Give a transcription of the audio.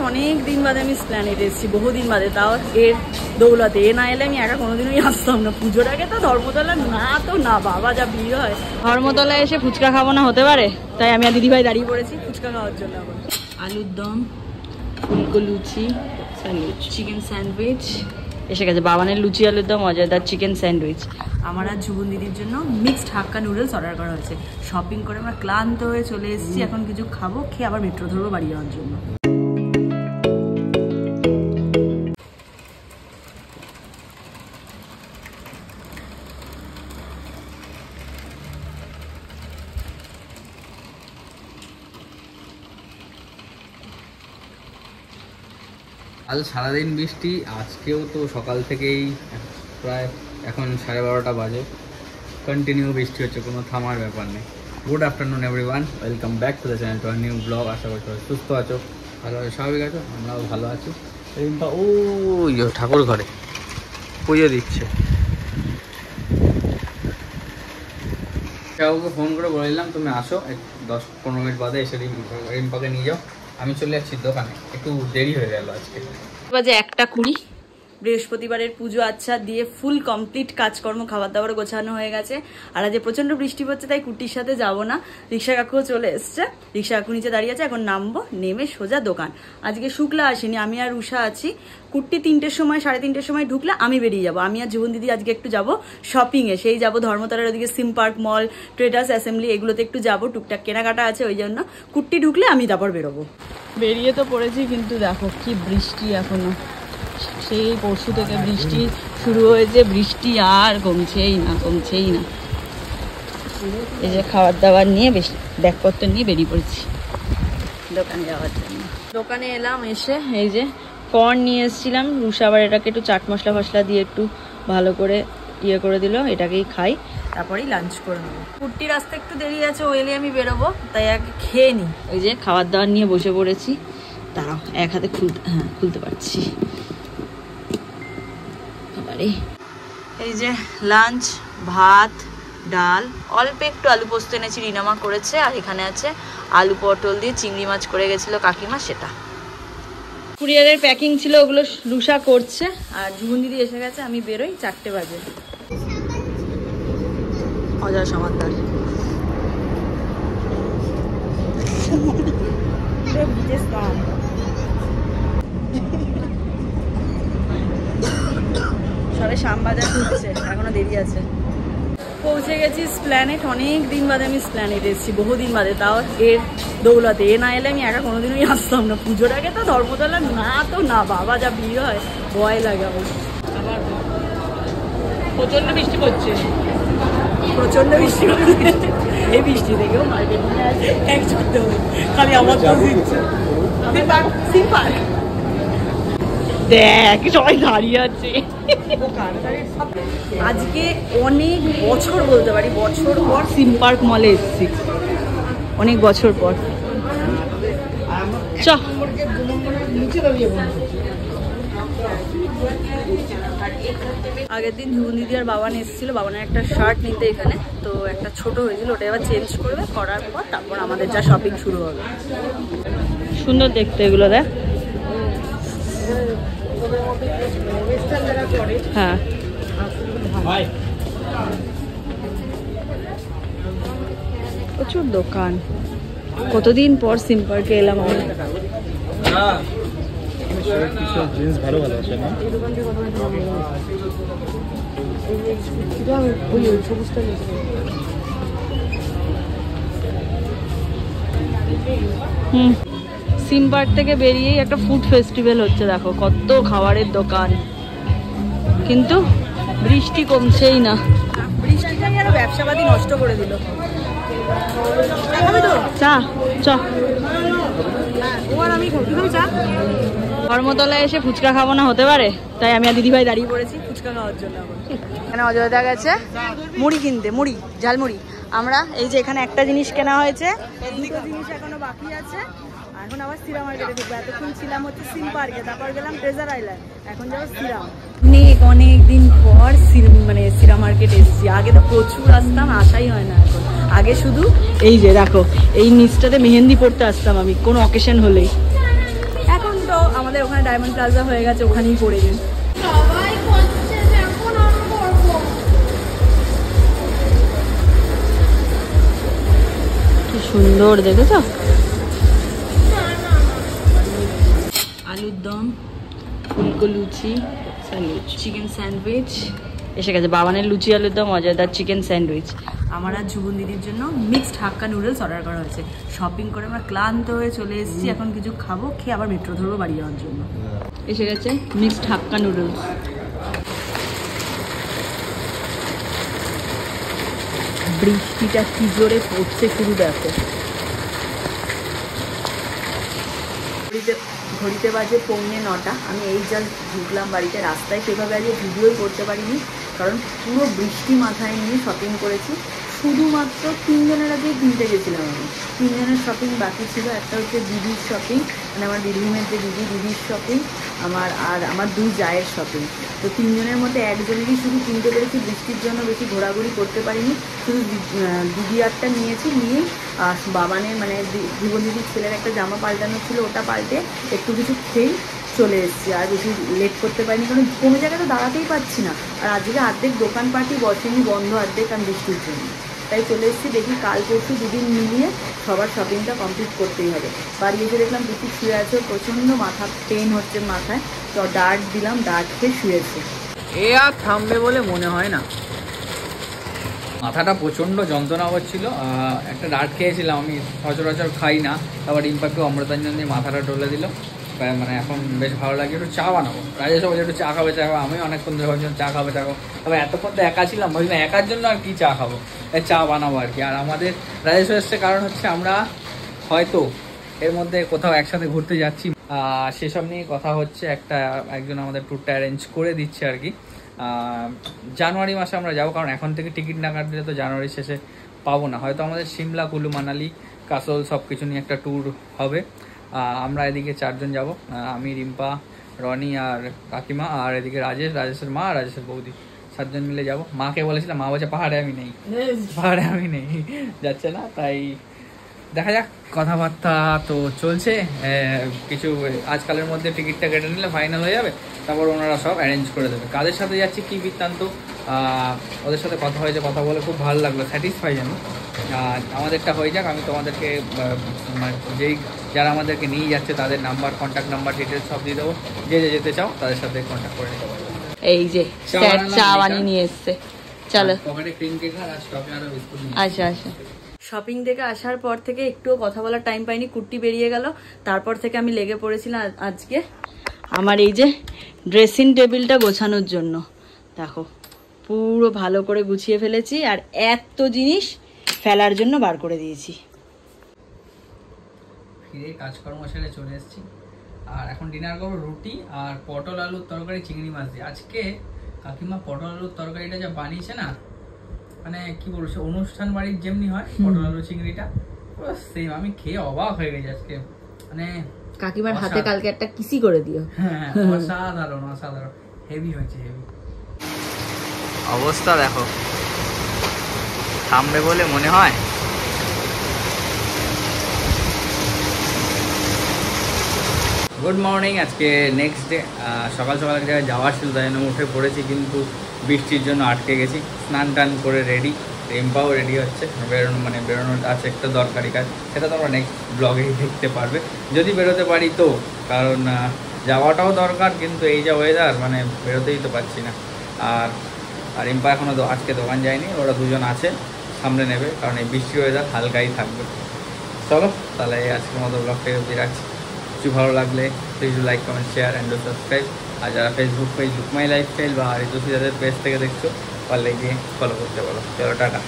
অনেক দিন বাদে আমি স্প্ল্যানেট এসেছি, বহুদিন বাদে, তাও এর দৌলতে। এ না এলে আমি একা কোনোদিনই আসতাম না। পুজোর আগে তো ধর্মতলা না তো না, বাবা যা ভিড় হয়। ধর্মতলায় এসে ফুচকা খাবো না হতে পারে, তাই আমি আর দিদিভাই দাঁড়িয়ে পড়েছি ফুচকা খাওয়ার জন্য। এখন আলুর দম, ফুলকো লুচি, স্যান্ডউইচ, চিকেন স্যান্ডউইচ এসে গেছে। বাবানের লুচি আলুর দম, অজয়দার চিকেন স্যান্ডউইচ। আমার আর যুবন দিদির জন্য মিক্সড হাক্কা নুডলস অর্ডার করা হয়েছে। শপিং করে আমরা ক্লান্ত হয়ে চলে এসেছি, এখন কিছু খাবো, খেয়ে আবার মেট্রো ধরবো বাড়ি যাওয়ার জন্য। কাল সারাদিন বৃষ্টি, আজকেও তো সকাল থেকেই প্রায় এখন 12:30 বাজে কন্টিনিউ বৃষ্টি হচ্ছে, কোনো থামার ব্যাপার নেই। Good afternoon everyone, welcome back to the channel, to our new vlog. আশা করছি সুস্থ আছো, ভালো স্বাভাবিক আছো, আমরাও ভালো আছি। রিম্পা ও ঠাকুর ঘরে পুজো দিচ্ছে। কাউকে ফোন করে বললাম তুমি আসো, 10-15 মিনিট বাদে এসে রিম্পাকে নিয়ে যাও। আমি চলে যাচ্ছি দোকানে, একটু দেরি হয়ে গেল আজকে। বাজে 1:20। বৃহস্পতিবারের পুজো আচ্ছা দিয়ে ফুল কমপ্লিট কাজকর্ম, খাবার দাবার গোছানো হয়ে গেছে। আর আজ প্রচন্ড বৃষ্টি পড়ছে, তাই কুটির সাথে যাব না। রিক্সা কাকুও চলে এসছে, রিক্সা কাকু নিচে দাঁড়িয়ে আছে। এখন নামবো, নেমে সোজা দোকান। আজকে শুক্লা আসেনি, আমি আর উষা আছি। কুট্টি 3টের সময় 3:30 সময় ঢুকলে আমি বেরিয়ে যাবো। আমি আর জীবন দিদি আজকে একটু যাব শপিংয়ে, সেই যাবো ধর্মতলার ওদিকে সিম পার্ক মল, ট্রেডার্স অ্যাসেম্বলি, এগুলোতে একটু যাবো। টুকটাক কেনাকাটা আছে, ওই জন্য কুট্টি ঢুকলে আমি তারপর বেরোবো। বেরিয়ে তো পড়েছি, কিন্তু দেখো কি বৃষ্টি এখনো। সেই পরশু থেকে বৃষ্টি শুরু হয়েছে, বৃষ্টি আর কমছেই না। এই যে খাবার দাবার নিয়ে ব্যাগপত্র নিয়ে বেরিয়ে পড়েছি দোকানে যাওয়ার জন্য। দোকানে এলাম, এসে এই যে কর্ন নিয়ে এসেছিলাম। রুষা আবার এটাকে একটু চাট মশলা ফসলা দিয়ে একটু ভালো করে ইয়ে করে দিল, এটাকেই খাই, তারপরেই লাঞ্চ করে নেবো। কুট্টির আসতে একটু দেরি আছে, ও এলে আমি বেরোবো, তাই আগে খেয়ে নিই। এই যে খাবার দাবার নিয়ে বসে পড়েছি। দাঁড়াও, এক হাতে খুলতে পারছি। এই যে লাঞ্চ, ভাত, ডাল, অল্প একটু আলু পোস্ত এনেছি, রিনামা করেছে। আর এখানে আছে আলু পটল দিয়ে চিংড়ি মাছ করে গেছিল কাকিমা, সেটা। কুরিয়ারের প্যাকিং ছিল, ওগুলো লুসা করছে। আর জীবন দিদি এসে গেছে, আমি বেরোই 4টে বাজে। অজয় সমাদার সবাই শ্যামবাজার ঢুকছে, এখনো দেরি আছে। পৌঁছে গেছি স্প্ল্যানেট। অনেক দিন বাদে আমি স্প্ল্যানেট এসেছি, বহুদিন বাদে, তাও এর দৌলতে। এ না এলে আমি একা কোনোদিনই আসতাম না। পুজোর আগে তো ধর্মতলা না তো না, বাবা যা ভিড় হয়, ভয় লাগে আমার। আবার প্রচন্ড বৃষ্টি পড়ছে, প্রচন্ড বৃষ্টি পড়ছে। এই বৃষ্টি থেকেও মার্কেটিং আছে, ট্যাক্স করতে হবে, খালি আমার তো দিচ্ছে। দেখ সবাই দাঁড়িয়ে আছে। আজকে অনেক বছর, বলতে পারি বছর পর সিম পার্ক মলে এসেছি, অনেক বছর পর। আগের দিন জীবন দিদি আর বাবান এসেছিল, বাবানের একটা শার্ট নিতে এখানে, তো একটা ছোট হয়েছিল, ওটা এবার চেঞ্জ করবে, করার পর তারপর আমাদের যা শপিং শুরু হবে। সুন্দর দেখতে এগুলো, দেখ। হ্যাঁ, প্রচুর দোকান। কতদিন পর সিম পার্কে এলাম আমি। সিম পার্ক থেকে বেরিয়েই একটা ফুড ফেস্টিভ্যাল হচ্ছে, দেখো কত খাবারের দোকান, কিন্তু বৃষ্টি কমছেই না। বৃষ্টিটাই আরো ব্যবসাবাদী নষ্ট করে দিল। চা চা আমি চা। ধর্মতলায় এসে ফুচকা খাবো না হতে পারে, তাই আমি আর দিদিভাই দাঁড়িয়ে পড়েছি ফুচকা খাওয়ার জন্য। এখানে অজয়দা গেছে মুড়ি কিনতে, মুড়ি, ঝালমুড়ি। আমরা এই যে এখানে একটা জিনিস কেনা হয়েছে, দুটো জিনিস এখনো বাকি আছে। এখন আবার সিরা মার্কেটে ঢুকবো। এতক্ষণ ছিলাম হচ্ছে সিম পার্কে, তারপর গেলাম ট্রেজার আইল্যান্ড, এখন যাবো সিরাম। অনেক দিন পর সিরা মার্কেট এসেছি। আগে তো প্রচুর আসতাম, আসাই হয় না এখন। আগে শুধু এই যে দেখো, এই নিচটাতে মেহেন্দি পড়তে আসতাম আমি কোনো অকেশন হলেই। এখন তো আমাদের ওখানে ডায়মন্ড প্লাজা হয়ে গেছে, ওখানেই করে দিন। কি সুন্দর দেখেছো, আলুর দম, ফুলকো লুচি, চিকেন স্যান্ডউইচ এসে গেছে। বাবানের লুচি আলুর দম, মজাদার চিকেন স্যান্ডউইচ। আমার আর যুবন দিদির জন্য মিক্সড হাক্কা নুডলস অর্ডার করা হয়েছে। শপিং করে আমরা ক্লান্ত হয়ে চলে এসেছি, এখন কিছু খাবো, খেয়ে আবার মেট্রো ধরবো বাড়ি যাওয়ার জন্য। এসে গেছে মিক্সড হাক্কা নুডলস। বৃষ্টিটা কি জোরে পড়ছে শুরু দেখো। ঘড়িতে বাজে 8:45। আমি এই জাস্ট ঢুকলাম বাড়িতে। রাস্তায় সেভাবে আজকে ভিডিওই করতে পারিনি, কারণ পুরো বৃষ্টি মাথায় নিয়ে শপিং করেছি। শুধুমাত্র 3 জনের আগে কিনতে গেছিলাম আমি। 3 জনের শপিং বাকি ছিল। একটা হচ্ছে দিদির শপিং, মানে আমার বীরভূমের যে দিদির শপিং, আমার 2 জায়ের শপিং। তো 3 জনের মধ্যে একজনেরই শুধু কিনতে পেরেছি। বৃষ্টির জন্য বেশি ঘোরাঘুরি করতে পারিনি, শুধু দিদি আরটা নিয়েছি। নিয়েই বাবানের মানে জীবন দিদির ছেলের একটা জামা পাল্টানো ছিল, ওটা পাল্টে একটু কিছু খেয়েই চলে এসেছি। আর বেশি লেট করতে পারিনি, কারণ কোনো জায়গায় তো দাঁড়াতেই পারছি না। আর আজকে অর্ধেক দোকানপাটই বসেনি, বন্ধ অর্ধেক, কারণ বৃষ্টির জন্য। তাই চলে এসেছি। দেখি কাল পরশু 2 দিন মিলিয়ে সবার শপিংটা কমপ্লিট করতেই হবে। বাড়ি এসে দেখলাম পিসি শুয়ে আছে, প্রচণ্ড মাথা পেন হচ্ছে মাথায়। তো ডার্ট দিলাম, ডার্ট খেয়ে শুয়েছে। এ আর থামবে বলে মনে হয় না, মাথাটা প্রচণ্ড যন্ত্রণা হচ্ছিল। একটা ডার্ট খেয়েছিলাম, আমি সচরাচর খাই না। তারপর রিম্পাকে অমৃতাঞ্জন দিয়ে মাথাটা টলে দিল। মানে এখন বেশ ভালো লাগে। একটু চা বানাবো, রাজেশ বলছে একটু চা খাবে, চা খাবো। আমি অনেকক্ষণ ধরে ভাবছিলাম চা খাবে, চা খাবো। তবে এতক্ষণ তো একা ছিলাম, ভাবছিলাম একার জন্য আর কি চা খাবো, চা বানাবো আর কি। আর আমাদের রাজেশ এসছে কারণ হচ্ছে আমরা হয়তো এর মধ্যে কোথাও একসাথে ঘুরতে যাচ্ছি, সেসব নিয়ে কথা হচ্ছে। একজন আমাদের ট্যুরটা অ্যারেঞ্জ করে দিচ্ছে আর কি। জানুয়ারি মাসে আমরা যাবো, কারণ এখন থেকে টিকিট না কাটলে তো জানুয়ারি শেষে পাবো না। হয়তো আমাদের সিমলা, কুলু মানালি, কাসল সব কিছু নিয়ে একটা ট্যুর হবে। আমরা এদিকে 4 জন যাব, আমি, রিম্পা, রনি আর কাকিমা, আর এদিকে রাজেশের মা, রাজেশের বৌদি, 7 জন মিলে যাব। মাকে বলেছিলাম, মা বলছে পাহাড়ে আমি নেই, যাচ্ছে না। তাই দেখা যাক, কথাবার্তা তো চলছে। কিছু আজকালের মধ্যে টিকিটটা কেটে নিলে ফাইনাল হয়ে যাবে, তারপর ওনারা সব অ্যারেঞ্জ করে দেবে। কাদের সাথে যাচ্ছি কী বৃত্তান্ত, ওদের সাথে কথা হয়েছে, কথা বলে খুব ভালো লাগলো, স্যাটিসফাই আমি। আমাদেরটা হয়ে যাক, আমি তোমাদেরকে যারা আমাদেরকে নিয়ে যাচ্ছে তাদের নাম্বার, কন্ট্যাক্ট নাম্বার, ডিটেলস সব দিয়ে দেবো। যে যেতে চাও তাদের সাথে কন্ট্যাক্ট করে নিতে পারো। এই যে চা বানিয়ে নিয়ে এসছে, চলো। পকেটে ক্রিম কেক আর স্টকে আরো বিস্কুট নিয়ে। আচ্ছা। শপিং থেকে আসার পর থেকে একটুও কথা বলার টাইম পাইনি, কুর্তি বেরিয়ে গেল। তারপর থেকে আমি লেগে পড়েছিলাম আজকে আমার এই যে ড্রেসিং টেবিলটা গোছানোর জন্য। দেখো পুরো ভালো করে গুছিয়ে ফেলেছি, আর এত জিনিস ফেলার জন্য বার করে দিয়েছি। ফিরে কাজকর্ম সেরে চলে এসেছি, আর এখন ডিনার করবো রুটি আর পটল আলুর তরকারি, চিংড়ি মাছ দিয়ে। আজকে কাকিমা পটল আলুর তরকারিটা যা বানিয়েছে না, মানে কি বলবো, সে অনুষ্ঠান বাড়ির যেমনি হয় পটল আলু চিংড়িটা, সেম। আমি খেয়ে অবাক হয়ে গেছি আজকে, মানে কাকিমার হাতে কালকে একটা কিসি করে দিও। হ্যাঁ, অসাধারণ, হেভি হয়েছে, হেভি। অবস্থা দেখো, থামবে বলে মনে হয়। গুড মর্নিং, আজকে নেক্সট ডে। সকাল সকাল এক জায়গায় যাওয়ার ছিল, তাই জন্য উঠে পড়েছি, কিন্তু বৃষ্টির জন্য আটকে গেছি। স্নান টান করে রেডি, রিম্পাও রেডি হচ্ছে, বেরোনোর আছে একটা দরকারি কাজ, সেটা তোমরা নেক্সট ব্লগেই দেখতে পারবে যদি বেরোতে পারি তো। কারণ যাওয়াটাও দরকার, কিন্তু এই যা ওয়েদার, মানে বেরোতেই তো পারছি না। আর রিম্পা এখনও আজকে দোকান যায়নি, ওরা 2 জন আছে, সামনে নেবে, কারণ এই বৃষ্টি ওয়েদার হালকাই থাকবে। চলো তাহলে আজকের মতো ব্লগটাকে অবধি রাখছি। কিছু ভালো লাগলে please like, comment, share and subscribe. আর যারা ফেসবুক পেজ লুকমাই লাইফস্টাইল বা ঋতুশ্রী যাদের পেজ থেকে দেখছো, পারলে গিয়ে ফলো করতে পারো। চলো টাটা।